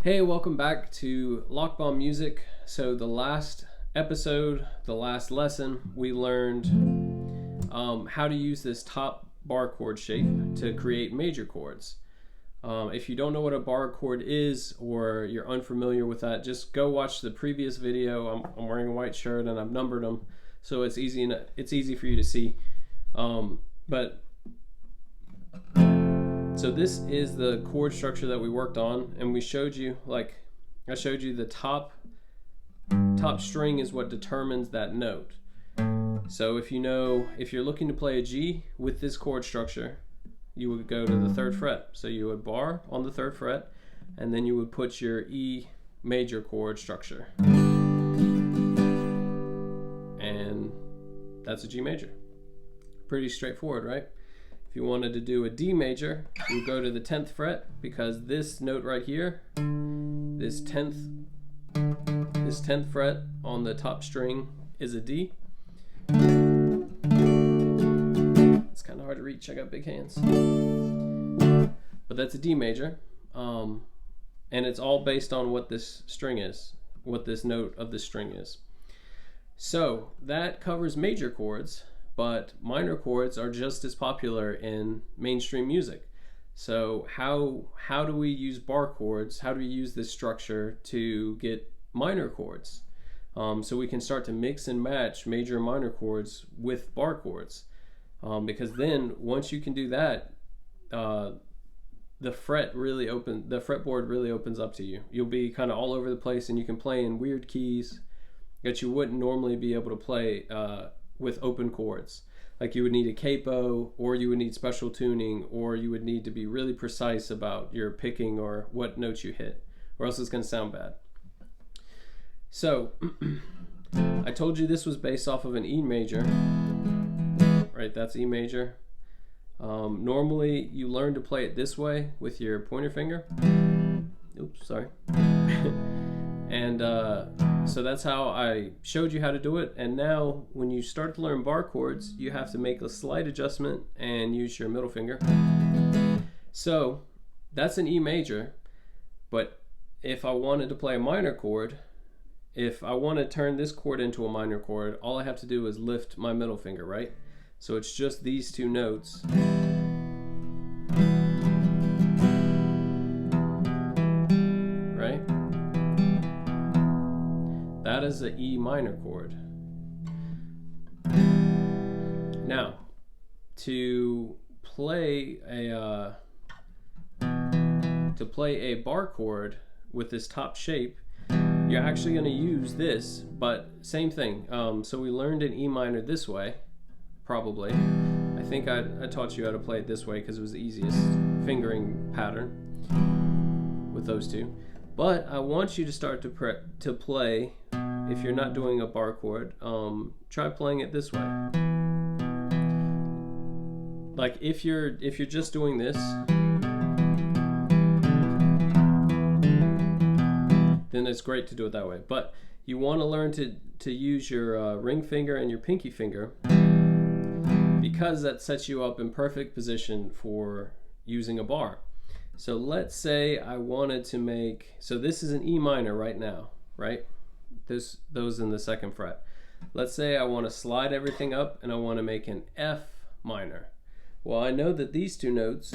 Hey, welcome back to Lochbaum Music. So the last episode, the last lesson, we learned how to use this top bar chord shape to create major chords. If you don't know what a bar chord is or you're unfamiliar with that, just go watch the previous video. I'm wearing a white shirt and I've numbered them, so it's easy for you to see. So this is the chord structure that we worked on, and we showed you, I showed you the top string is what determines that note. So if you're looking to play a G with this chord structure, you would go to the 3rd fret. So you would bar on the 3rd fret, and then you would put your E major chord structure. And that's a G major. Pretty straightforward, right? If you wanted to do a D major, you would go to the 10th fret, because this note right here, this 10th fret on the top string is a D. It's kind of hard to reach, I got big hands. But that's a D major, and it's all based on what this string is, what this note of the string is. So that covers major chords. But minor chords are just as popular in mainstream music. So how do we use bar chords? How do we use this structure to get minor chords? So we can start to mix and match major and minor chords with bar chords. Because then once you can do that, the fretboard really opens up to you. You'll be kind of all over the place, and you can play in weird keys that you wouldn't normally be able to play with open chords. Like you would need a capo, or you would need special tuning, or you would need to be really precise about your picking or what notes you hit, or else it's going to sound bad. So I told you this was based off of an E major, right? That's E major. Normally you learn to play it this way with your pointer finger. Oops, sorry. And so that's how I showed you how to do it. And now when you start to learn bar chords, you have to make a slight adjustment and use your middle finger. So that's an E major, but if I wanted to play a minor chord, if I want to turn this chord into a minor chord, all I have to do is lift my middle finger, right? So it's just these two notes. Right? That is an E minor chord. Now, to play a bar chord with this top shape, you're actually going to use this, but same thing. So we learned an E minor this way, probably. I think I taught you how to play it this way because it was the easiest fingering pattern with those two. But I want you to start to play. If you're not doing a bar chord, try playing it this way. Like if you're just doing this, then it's great to do it that way. But you want to learn to use your ring finger and your pinky finger, because that sets you up in perfect position for using a bar. So let's say I wanted to make, so this is an E minor right now, right? Those in the 2nd fret. Let's say I want to slide everything up and I want to make an F minor. Well, I know that these two notes,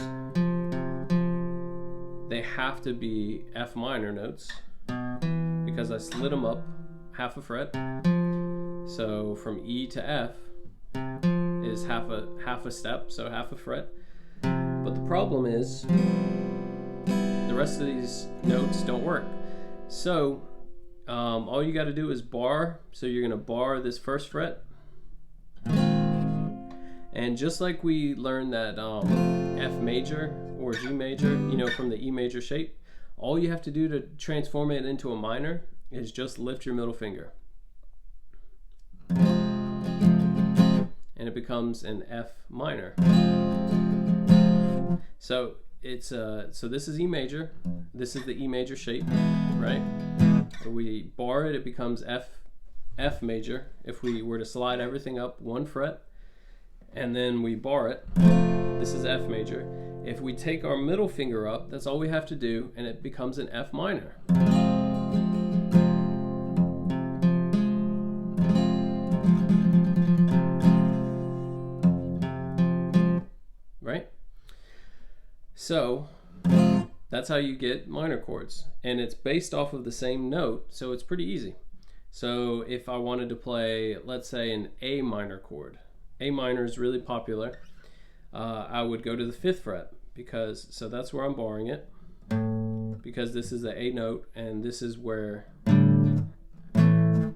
they have to be F minor notes because I slid them up half a fret. So from E to F is half a step, so half a fret. But the problem is the rest of these notes don't work. So all you got to do is bar. So you're going to bar this 1st fret. And just like we learned that F major or G major, from the E major shape, all you have to do to transform it into a minor is just lift your middle finger. And it becomes an F minor. So it's so this is E major. This is the E major shape, right? We bar it, it becomes F major. If we were to slide everything up 1 fret, and then we bar it, this is F major. If we take our middle finger up, that's all we have to do, and it becomes an F minor. Right? So that's how you get minor chords, and it's based off of the same note, so it's pretty easy. So if I wanted to play, let's say, an A minor chord, A minor is really popular. I would go to the 5th fret, so that's where I'm barring it, because this is the A note and this is where, and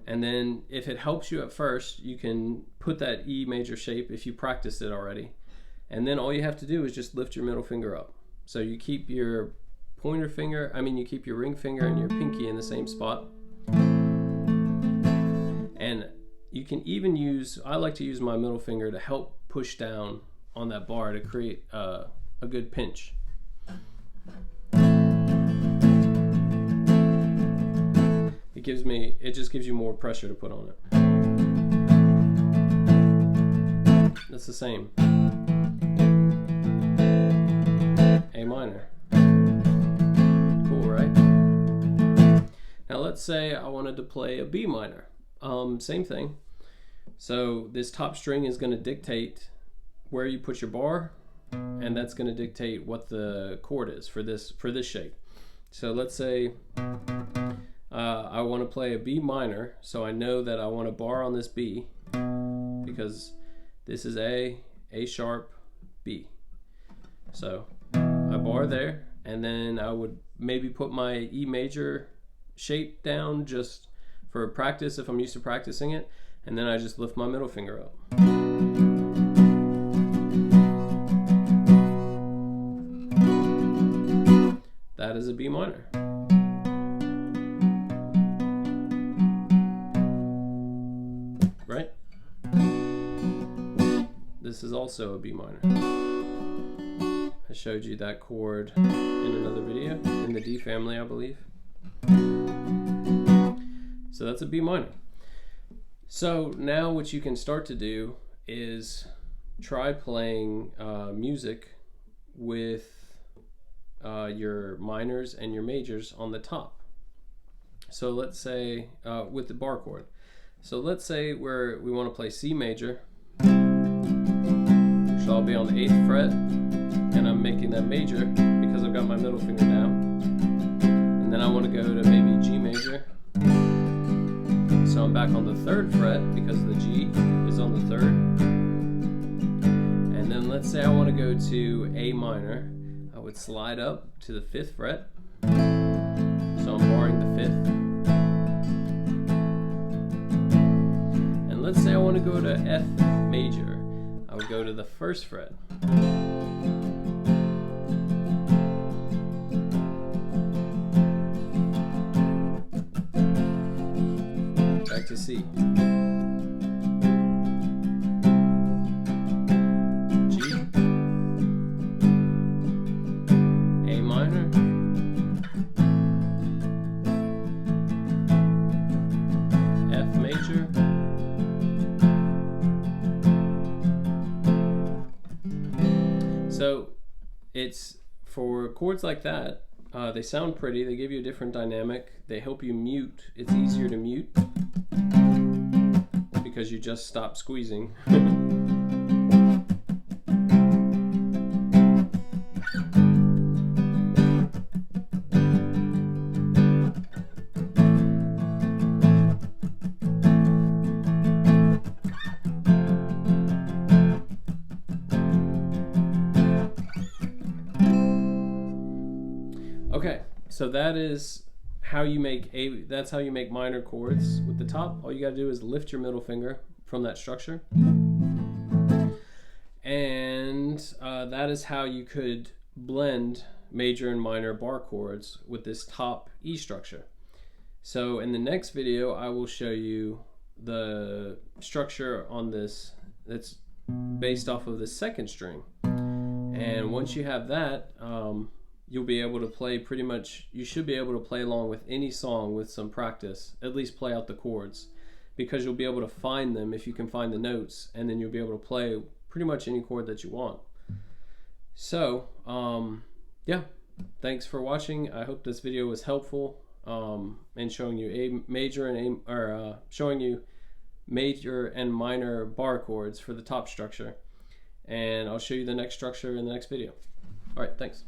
then if it helps you at first, you can put that E major shape if you practiced it already, and then all you have to do is just lift your middle finger up. So you keep your pointer finger, you keep your ring finger and your pinky in the same spot, and you can even use, I like to use my middle finger to help push down on that bar to create a good pinch. It just gives you more pressure to put on it. That's the same. A minor. Cool, right? Now let's say I wanted to play a B minor. Same thing. So this top string is going to dictate where you put your bar, and that's going to dictate what the chord is for this shape. So let's say I want to play a B minor, so I know that I want a bar on this B, because this is A sharp, B. So I bar there, and then I would maybe put my E major shape down just for practice if I'm used to practicing it, and then I just lift my middle finger up. That is a B minor. Right? This is also a B minor. I showed you that chord in another video, in the D family, I believe. So that's a B minor. So now what you can start to do is try playing music with your minors and your majors on the top. So let's say with the bar chord. So let's say we want to play C major. So I'll be on the 8th fret, and I'm making that major because I've got my middle finger down. And then I want to go to maybe G major. So I'm back on the 3rd fret because the G is on the 3rd. And then let's say I want to go to A minor. I would slide up to the 5th fret. So I'm barring the 5th. And let's say I want to go to F major. I would go to the 1st fret. Back to C. G. A minor. F major. So it's for chords like that, they sound pretty, they give you a different dynamic, they help you mute. It's easier to mute because you just stop squeezing. Okay, so that is how you make that's how you make minor chords with the top. All you gotta do is lift your middle finger from that structure. And that is how you could blend major and minor bar chords with this top E structure. So in the next video, I will show you the structure on this that's based off of the 2nd string. And once you have that, you'll be able to play pretty much, you should be able to play along with any song with some practice, at least play out the chords, because you'll be able to find them if you can find the notes, and then you'll be able to play pretty much any chord that you want. So yeah, thanks for watching. I hope this video was helpful in showing you A major and showing you major and minor bar chords for the top structure. And I'll show you the next structure in the next video. All right, thanks.